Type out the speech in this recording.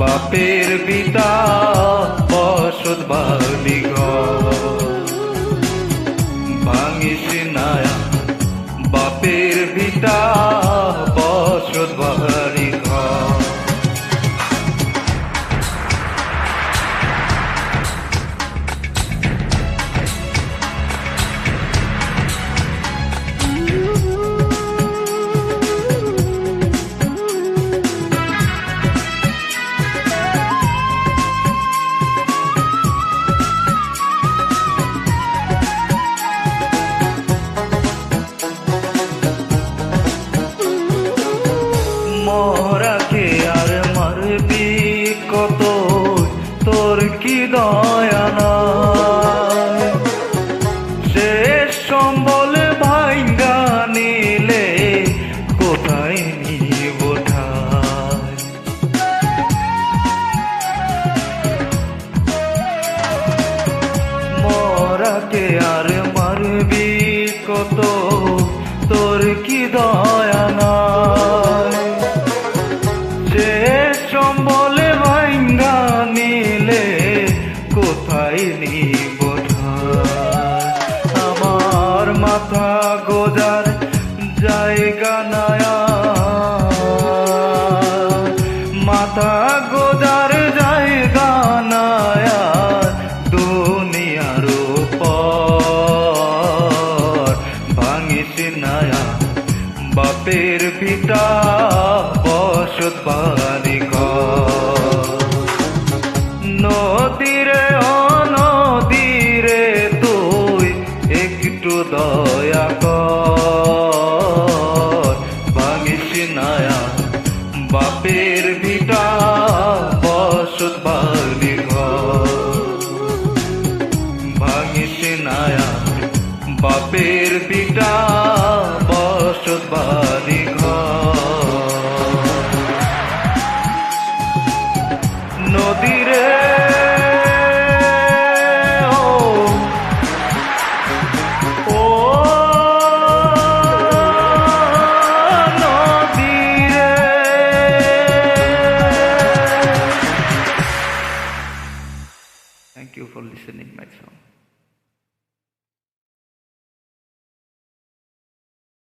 বাপের বিটা বসত বাড়ি ভাঙিস নায়া বাপের বিটা বসত বাড়ি মরাকে আর মারবি কত তোর কি দয়া নাই শেষ সম্বল ভাঙ্গা নিলে কোথায় নিব ঠাই মরাকে আর মারবি কত তোর কি দয়া নাই সম্বল ভাঙ্গা নিলে কোথায় নিব আমার মাথা গোজার জায়গা নায়া মাথা গোজার জায়গা নায়া দুনিয়ার উপর ভাঙিস নায়া বাপের পিতা বসত বাড়ি নদীরে অনদীরে তুই একটু দয়া কর ভাঙিস নায়া বাপের পিতা বসত বাড়ি ভাঙিস নায়া বাপের পিতা বসত বাড়ি নদীরে ও নদীরে Thank you for listening my song.